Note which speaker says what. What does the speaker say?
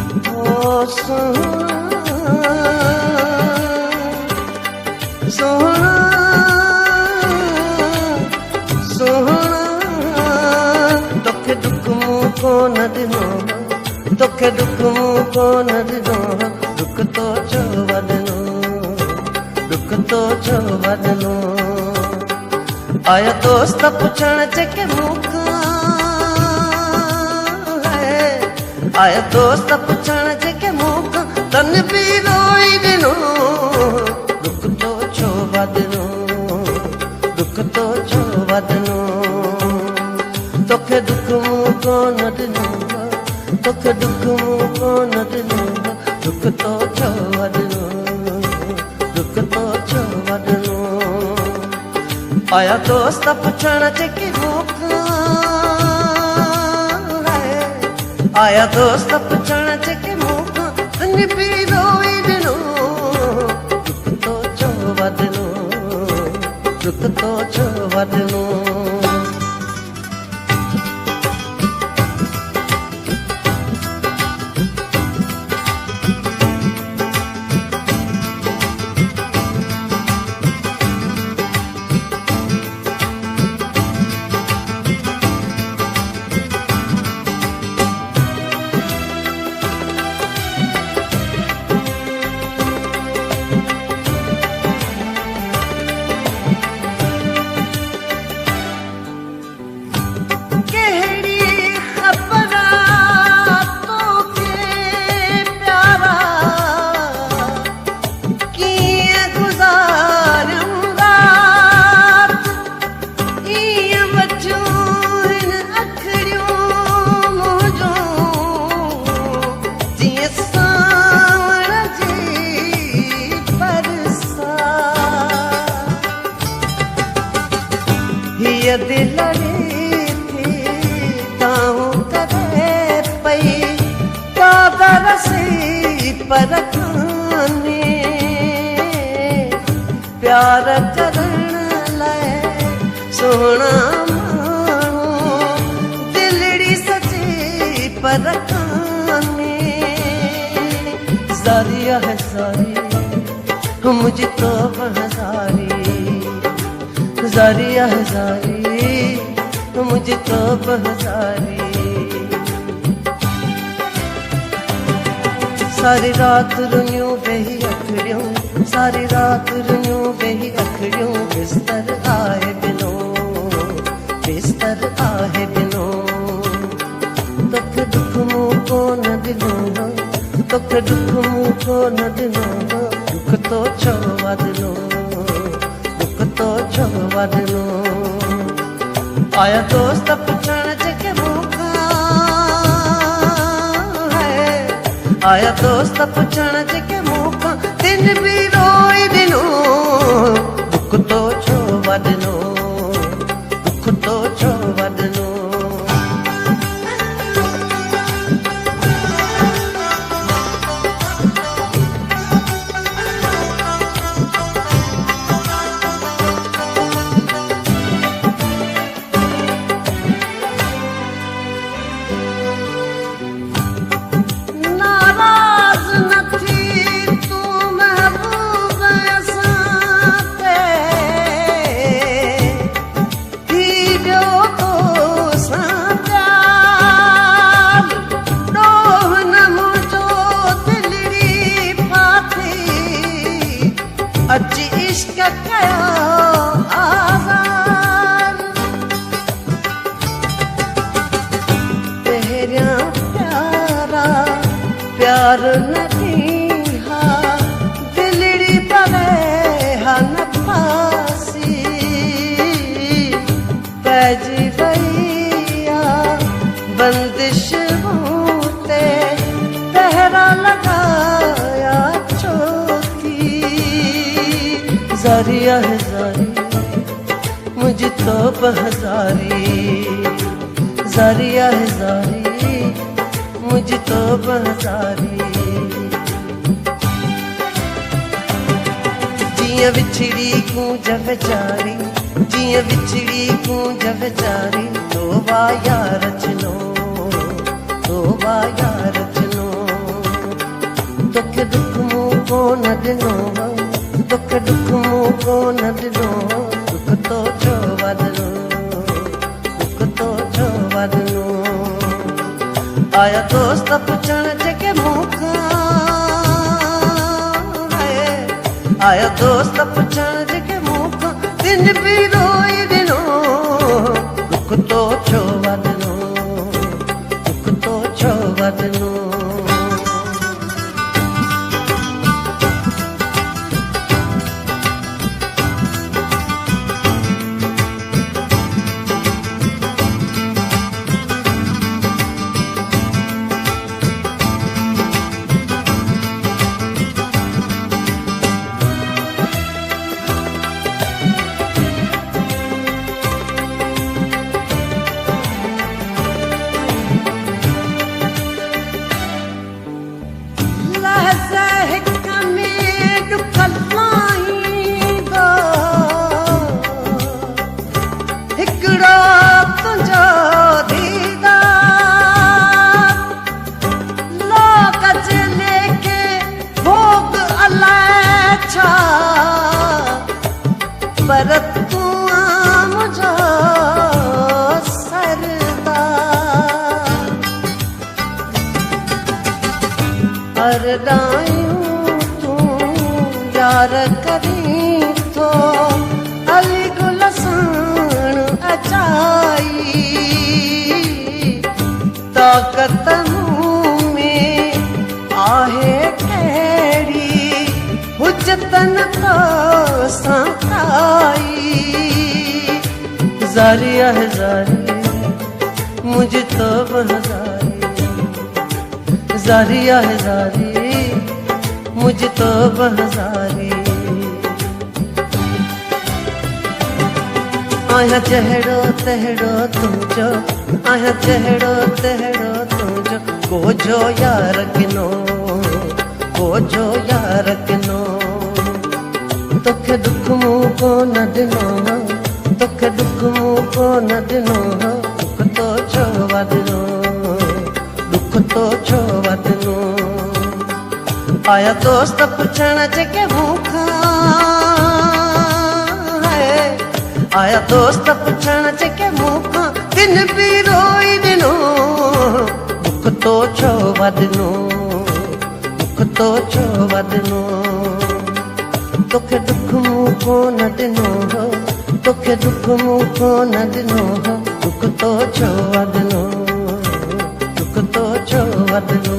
Speaker 1: ओ सोहना सोहना सोहना तोखे दुख मुँह को न दिनो तोखे दुख मुँह को न दिनो दुख तो छो वदनो दुख तो छो वदनो आया दोस्त पुछण जेके मूंखां आया दोस्त पुछण जेके मूंखां तन बि रोई ॾिनो दुख तो छो वदनो दुख तो छो वदनो तोखे दुख मुँह को न ॾिनो तोखे दुख मुँह को न ॾिनो दुख तो छो वदनो दुख तो छो वदनो आया दोस्त पुछण जेके मूंखां आया दोस्त पुछण जेके मूंखां तन बि रोई ॾिनो दुख तो छो वदनो दुख तो छो वदनो दिल थी ताऊं करे पई कादर सी पर खाने प्यार करण लाइ सोहना माण्हू दिलड़ी सची पर खाने ज़ारी है ज़ारी मुझी तो हज़ारी ज़ारी है ज़ारी मुझे तो बहज़ारी सारी रात रुनियूं बेही अखड़ियूं सारी रात रुनियूं बेही अखड़ियूं बिस्तर आहे बिनो बिस्तर आहे बिनो तोखे दुख मुँह को न ॾिनो तोखे दुख मुँह को न ॾिनो दुख तो छो वदनो दुख तो छो वदनो आया दोस्त पुछण जेके मूंखां आया दोस्त पुछण जेके मूंखां तिन बि रोई ॾिनो दुख तो छो वदनो दुख तो छो वदनो अज इश्क कयो आज़ाद पहिरियां प्यारा प्यार न ॾींहा दिलड़ी पवे हा न फासी पइजी वई आहे बंदिश ते पहरा लॻाया ज़ारी है ज़ारी मुझे तो बहज़ारी ज़ारी है ज़ारी मुझे तो बहज़ारी जियां विछड़ी गूंज वीचारी जियां विछड़ी गूंज वीचारी तो वा यार चनो तो वा यार चनो न ॾिनो दुख दुख मूं को न ॾिनो दुख तो छो वधनो दुख तो छो वधनो आया दोस्त पुछण जेके मूंखां आया दोस्त पुछण जेके मूंखां दिन बि रोई ॾिनो दुख तो छो वधनो दुख तो छो वधनो पर तू मुझो सरदार अरदायूं तू यार करी तो अली गुल साण अचाई ताक़त मूं में आहे कहिड़ी हुजतन तो सां जारी है जारी मुझे तो बहजारी जारी है जारी मुझे तो बहजारी आया चहड़ो तहड़ो तुझो आया चहड़ो तहड़ो तुझो गोजो यार किनो गोजो यार किनो तोखे दुख मूं को न ॾिनो तोखे दुख मूं को न ॾिनो दुख तो छो वधनो दुख तो छो वधनो आया दोस्त पुछण जेके मूंखां आया दोस्त पुछण जेके मूंखां दिन बि रोई ॾिनो दुख तो छो वधनो दुख तो छो वधनो तोखे दुख मूं को न ॾिनो तोखे दुख मूं को न ॾिनो दुख तो छो वधनो दुख तो छो वधनो